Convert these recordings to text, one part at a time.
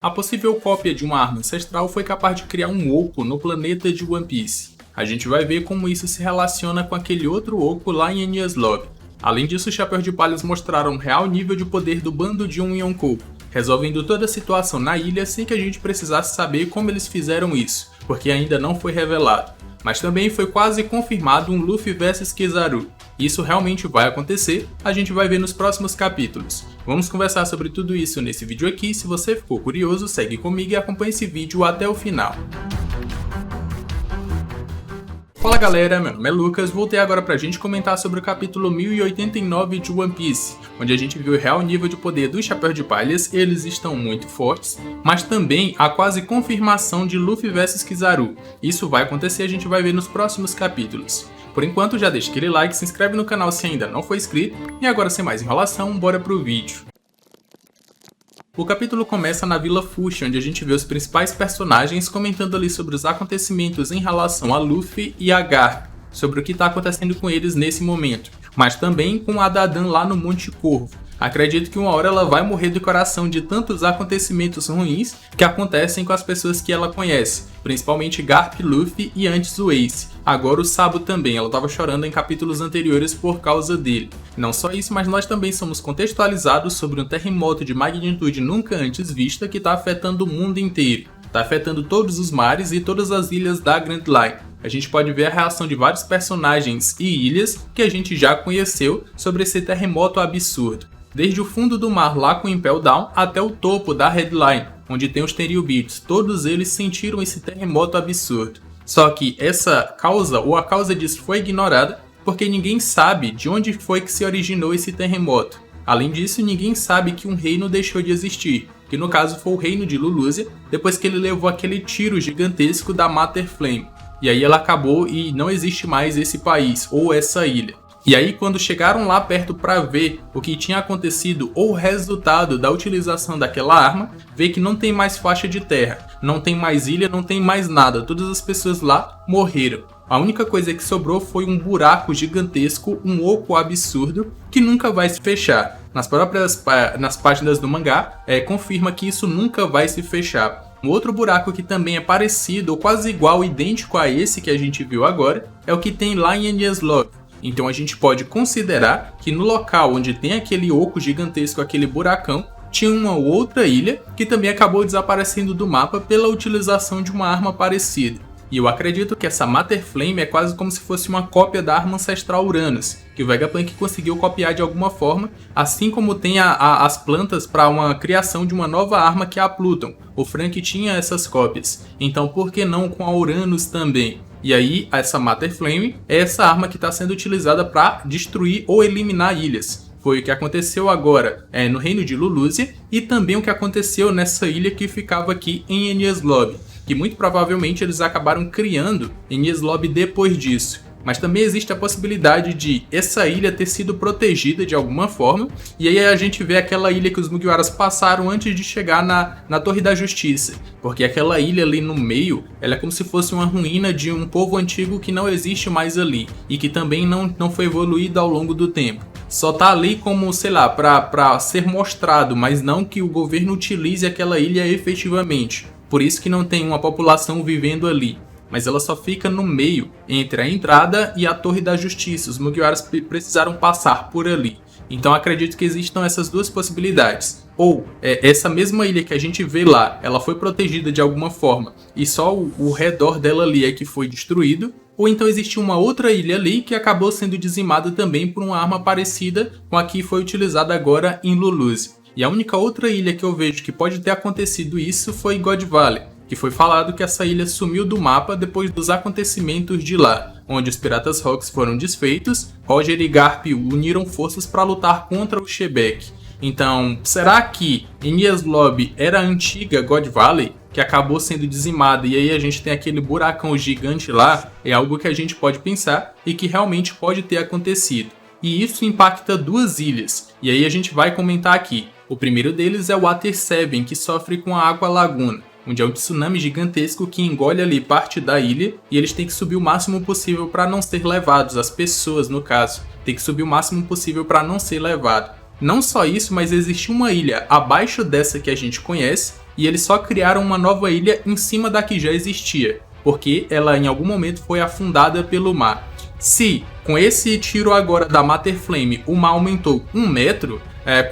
A possível cópia de uma arma ancestral foi capaz de criar um oco no planeta de One Piece. A gente vai ver como isso se relaciona com aquele outro oco lá em Enies Lobby. Além disso, os Chapéus de Palha mostraram um real nível de poder do bando de Yonkou, resolvendo toda a situação na ilha sem que a gente precisasse saber como eles fizeram isso, porque ainda não foi revelado. Mas também foi quase confirmado um Luffy vs Kizaru. Isso realmente vai acontecer, a gente vai ver nos próximos capítulos. Vamos conversar sobre tudo isso nesse vídeo aqui. Se você ficou curioso, segue comigo e acompanhe esse vídeo até o final. Fala galera, meu nome é Lucas, voltei agora pra gente comentar sobre o capítulo 1089 de One Piece, onde a gente viu o real nível de poder dos Chapéus de Palhas. Eles estão muito fortes, mas também a quase confirmação de Luffy vs Kizaru. Isso vai acontecer, a gente vai ver nos próximos capítulos. Por enquanto, já deixa aquele like, se inscreve no canal se ainda não for inscrito, e agora sem mais enrolação, bora pro vídeo. O capítulo começa na Vila Fushi, onde a gente vê os principais personagens comentando ali sobre os acontecimentos em relação a Luffy e a Garp, sobre o que está acontecendo com eles nesse momento, mas também com a Dadan lá no Monte Corvo. Acredito que uma hora ela vai morrer do coração de tantos acontecimentos ruins que acontecem com as pessoas que ela conhece, principalmente Garp, Luffy e antes o Ace. Agora o Sabo também, ela estava chorando em capítulos anteriores por causa dele. Não só isso, mas nós também somos contextualizados sobre um terremoto de magnitude nunca antes vista que está afetando o mundo inteiro. Está afetando todos os mares e todas as ilhas da Grand Line. A gente pode ver a reação de vários personagens e ilhas que a gente já conheceu sobre esse terremoto absurdo. Desde o fundo do mar lá com o Impel Down até o topo da Headline, onde tem os Tenryubitos, todos eles sentiram esse terremoto absurdo. Só que essa causa, ou a causa disso, foi ignorada porque ninguém sabe de onde foi que se originou esse terremoto. Além disso, ninguém sabe que um reino deixou de existir, que no caso foi o reino de Lulusia, depois que ele levou aquele tiro gigantesco da Mater Flame. E aí ela acabou e não existe mais esse país, ou essa ilha. E aí quando chegaram lá perto para ver o que tinha acontecido ou o resultado da utilização daquela arma, vê que não tem mais faixa de terra, não tem mais ilha, não tem mais nada, todas as pessoas lá morreram. A única coisa que sobrou foi um buraco gigantesco, um oco absurdo, que nunca vai se fechar. Nas páginas do mangá, confirma que isso nunca vai se fechar. Um outro buraco que também é parecido ou quase igual, idêntico a esse que a gente viu agora, é o que tem lá em Enies Lobby. Então a gente pode considerar que no local onde tem aquele oco gigantesco, aquele buracão, tinha uma outra ilha que também acabou desaparecendo do mapa pela utilização de uma arma parecida. E eu acredito que essa Mater Flame é quase como se fosse uma cópia da arma ancestral Uranus, que o Vegapunk conseguiu copiar de alguma forma, assim como tem as plantas para uma criação de uma nova arma que é a Pluton. O Frank tinha essas cópias, então por que não com a Uranus também? E aí essa Mater Flame é essa arma que está sendo utilizada para destruir ou eliminar ilhas. Foi o que aconteceu agora no reino de Lulusia e também o que aconteceu nessa ilha que ficava aqui em Enies Lobby, que muito provavelmente eles acabaram criando Enies Lobby depois disso. Mas também existe a possibilidade de essa ilha ter sido protegida de alguma forma, e aí a gente vê aquela ilha que os Mugiwaras passaram antes de chegar na Torre da Justiça, porque aquela ilha ali no meio, ela é como se fosse uma ruína de um povo antigo que não existe mais ali, e que também não foi evoluído ao longo do tempo. Só tá ali como, sei lá, para ser mostrado, mas não que o governo utilize aquela ilha efetivamente. Por isso que não tem uma população vivendo ali. Mas ela só fica no meio, entre a entrada e a Torre da Justiça. Os Mugiwaras precisaram passar por ali. Então acredito que existam essas duas possibilidades. Ou essa mesma ilha que a gente vê lá, ela foi protegida de alguma forma e só o redor dela ali é que foi destruído. Ou então existe uma outra ilha ali que acabou sendo dizimada também por uma arma parecida com a que foi utilizada agora em Lulusia. E a única outra ilha que eu vejo que pode ter acontecido isso foi God Valley, que foi falado que essa ilha sumiu do mapa depois dos acontecimentos de lá, onde os Piratas Rocks foram desfeitos, Roger e Garp uniram forças para lutar contra o Shebek. Então, será que Enies Lobby era a antiga God Valley, que acabou sendo dizimada e aí a gente tem aquele buracão gigante lá? É algo que a gente pode pensar e que realmente pode ter acontecido. E isso impacta duas ilhas, e aí a gente vai comentar aqui. O primeiro deles é o Water 7, que sofre com a Água Laguna, onde é um tsunami gigantesco que engole ali parte da ilha e eles têm que subir o máximo possível para não ser levados, as pessoas no caso, tem que subir o máximo possível para não ser levado. Não só isso, mas existe uma ilha abaixo dessa que a gente conhece e eles só criaram uma nova ilha em cima da que já existia, porque ela em algum momento foi afundada pelo mar. Se com esse tiro agora da Mater Flame o mar aumentou 1 metro,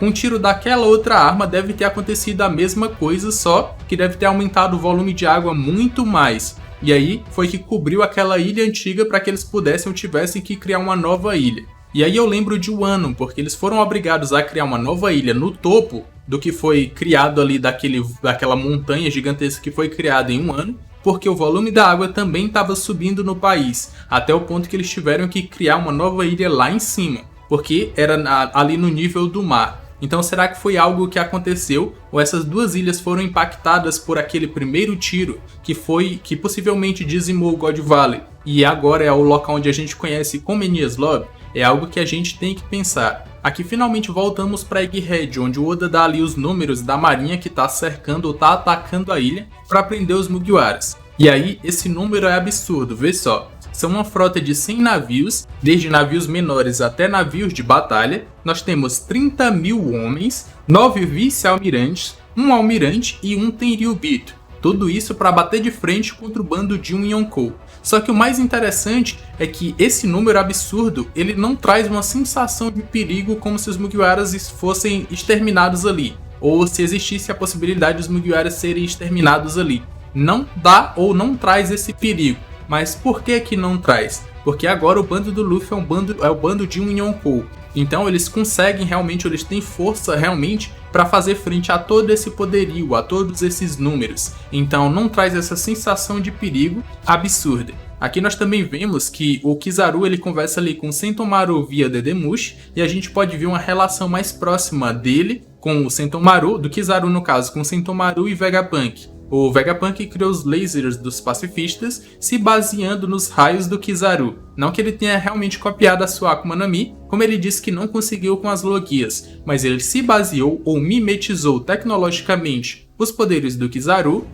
com o tiro daquela outra arma deve ter acontecido a mesma coisa, só que deve ter aumentado o volume de água muito mais. E aí foi que cobriu aquela ilha antiga para que eles pudessem ou tivessem que criar uma nova ilha. E aí eu lembro de Wano, porque eles foram obrigados a criar uma nova ilha no topo do que foi criado ali daquela montanha gigantesca que foi criada em 1 ano, porque o volume da água também estava subindo no país, até o ponto que eles tiveram que criar uma nova ilha lá em cima, porque era ali no nível do mar. Então será que foi algo que aconteceu, ou essas duas ilhas foram impactadas por aquele primeiro tiro que possivelmente dizimou o God Valley, e agora é o local onde a gente conhece como Enies Lobby? É algo que a gente tem que pensar. Aqui finalmente voltamos para Egghead, onde o Oda dá ali os números da marinha que está cercando ou está atacando a ilha para prender os Mugiwaras. E aí esse número é absurdo, vê só. São uma frota de 100 navios, desde navios menores até navios de batalha. Nós temos 30 mil homens, 9 vice-almirantes, 1 almirante e 1 Tenryubito. Tudo isso para bater de frente contra o bando de um Yonkou. Só que o mais interessante é que esse número absurdo, ele não traz uma sensação de perigo como se os Mugiwaras fossem exterminados ali, ou se existisse a possibilidade dos Mugiwaras serem exterminados ali. Não dá ou não traz esse perigo. Mas por que não traz? Porque agora o bando do Luffy é o bando de um Yonkou. Então eles conseguem realmente, eles têm força realmente para fazer frente a todo esse poderio, a todos esses números. Então não traz essa sensação de perigo absurda. Aqui nós também vemos que o Kizaru ele conversa ali com o Sentomaru via Dedemushi, e a gente pode ver uma relação mais próxima dele com o Sentomaru, do Kizaru no caso, com o Sentomaru e Vegapunk. O Vegapunk criou os lasers dos pacifistas se baseando nos raios do Kizaru. Não que ele tenha realmente copiado a sua Akuma no Mi, como ele disse que não conseguiu com as Logias, mas ele se baseou ou mimetizou tecnologicamente os poderes do Kizaru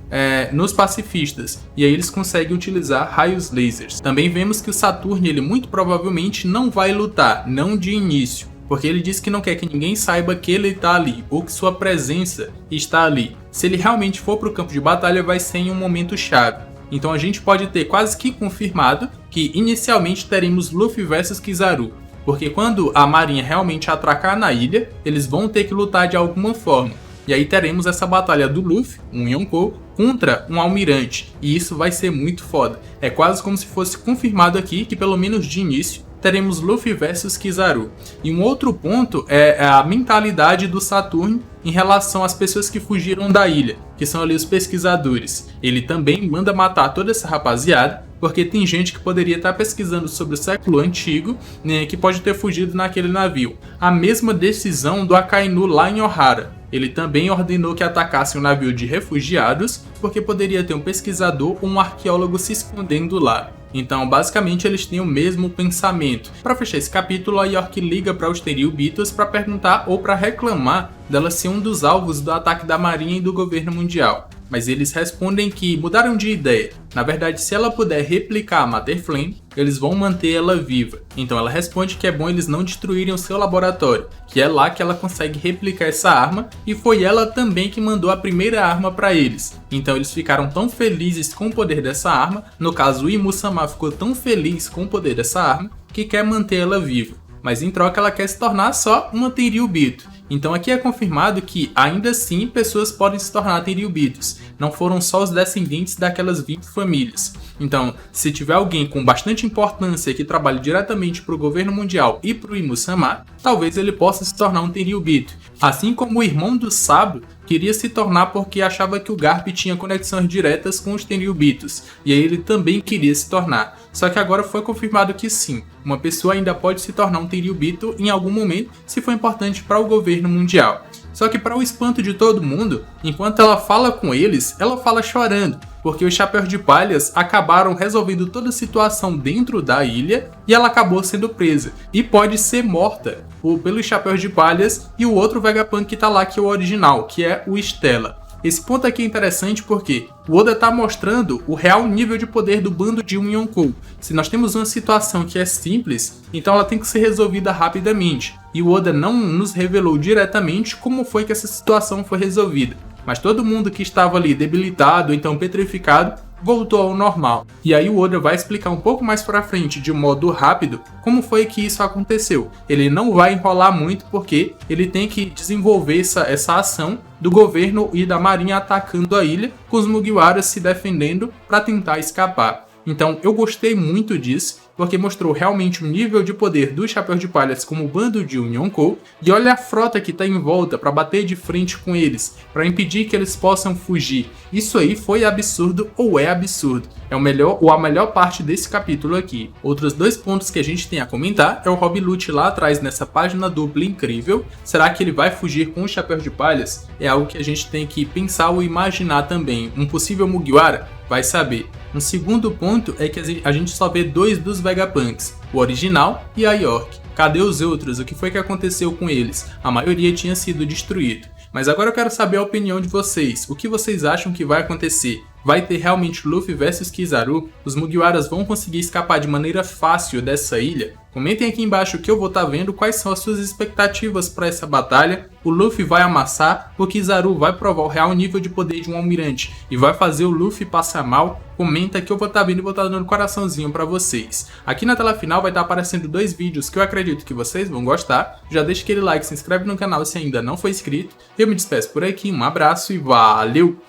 nos pacifistas, e aí eles conseguem utilizar raios lasers. Também vemos que o Saturn ele muito provavelmente não vai lutar, não de início, porque ele diz que não quer que ninguém saiba que ele está ali, ou que sua presença está ali. Se ele realmente for para o campo de batalha, vai ser em um momento chave. Então a gente pode ter quase que confirmado que inicialmente teremos Luffy vs Kizaru, porque quando a marinha realmente atracar na ilha, eles vão ter que lutar de alguma forma. E aí teremos essa batalha do Luffy, um Yonkou, contra um almirante, e isso vai ser muito foda. É quase como se fosse confirmado aqui que pelo menos de início teremos Luffy versus Kizaru. E um outro ponto é a mentalidade do Saturn em relação às pessoas que fugiram da ilha, que são ali os pesquisadores. Ele também manda matar toda essa rapaziada, porque tem gente que poderia estar pesquisando sobre o século antigo, né, que pode ter fugido naquele navio. A mesma decisão do Akainu lá em Ohara. Ele também ordenou que atacasse um navio de refugiados, porque poderia ter um pesquisador ou um arqueólogo se escondendo lá. Então, basicamente, eles têm o mesmo pensamento. Para fechar esse capítulo, a York liga para os Tenryubitos para perguntar ou para reclamar dela ser um dos alvos do ataque da marinha e do governo mundial. Mas eles respondem que mudaram de ideia. Na verdade, se ela puder replicar a Mater Flame, eles vão manter ela viva. Então ela responde que é bom eles não destruírem o seu laboratório, que é lá que ela consegue replicar essa arma, e foi ela também que mandou a primeira arma para eles. Então eles ficaram tão felizes com o poder dessa arma, no caso o Imu-sama ficou tão feliz com o poder dessa arma, que quer manter ela viva. Mas em troca ela quer se tornar só uma Tenryubito. Então aqui é confirmado que ainda assim pessoas podem se tornar Tenryubitos, não foram só os descendentes daquelas 20 famílias. Então, se tiver alguém com bastante importância que trabalhe diretamente para o governo mundial e para o Imu-sama, talvez ele possa se tornar um Tenryubito. Assim como o irmão do Sabo queria se tornar porque achava que o Garp tinha conexões diretas com os Tenryubitos, e aí ele também queria se tornar. Só que agora foi confirmado que sim, uma pessoa ainda pode se tornar um Tenryubito em algum momento se for importante para o governo mundial. Só que para o espanto de todo mundo, enquanto ela fala com eles, ela fala chorando, porque os Chapéus de Palhas acabaram resolvendo toda a situação dentro da ilha e ela acabou sendo presa, e pode ser morta pelos Chapéus de Palhas e o outro Vegapunk que tá lá, que é o original, que é o Stella. Esse ponto aqui é interessante porque o Oda está mostrando o real nível de poder do bando de um Yonkou. Se nós temos uma situação que é simples, então ela tem que ser resolvida rapidamente. E o Oda não nos revelou diretamente como foi que essa situação foi resolvida. mas todo mundo que estava ali debilitado, então petrificado, voltou ao normal. E aí o Oda vai explicar um pouco mais pra frente, de um modo rápido, como foi que isso aconteceu. Ele não vai enrolar muito porque ele tem que desenvolver essa ação do governo e da marinha atacando a ilha, com os Mugiwaras se defendendo para tentar escapar. Então eu gostei muito disso, porque mostrou realmente o nível de poder dos Chapéus de Palhas como bando de Yonkou, e olha a frota que está em volta para bater de frente com eles, para impedir que eles possam fugir. Isso aí foi absurdo ou é absurdo. É a melhor parte desse capítulo aqui. Outros dois pontos que a gente tem a comentar é o Rob Lute lá atrás nessa página dupla incrível. Será que ele vai fugir com os Chapéus de Palhas? É algo que a gente tem que pensar ou imaginar também. Um possível Mugiwara? Vai saber. Um segundo ponto é que a gente só vê dois dos Vegapunks, o original e a York. Cadê os outros? O que foi que aconteceu com eles? A maioria tinha sido destruído. Mas agora eu quero saber a opinião de vocês. O que vocês acham que vai acontecer? Vai ter realmente Luffy vs Kizaru? Os Mugiwaras vão conseguir escapar de maneira fácil dessa ilha? Comentem aqui embaixo que eu vou estar vendo quais são as suas expectativas para essa batalha. O Luffy vai amassar, o Kizaru vai provar o real nível de poder de um almirante e vai fazer o Luffy passar mal? Comenta que eu vou estar vendo e vou estar dando coraçãozinho para vocês. Aqui na tela final vai estar aparecendo dois vídeos que eu acredito que vocês vão gostar. Já deixa aquele like, se inscreve no canal se ainda não for inscrito. Eu me despeço por aqui, um abraço e valeu!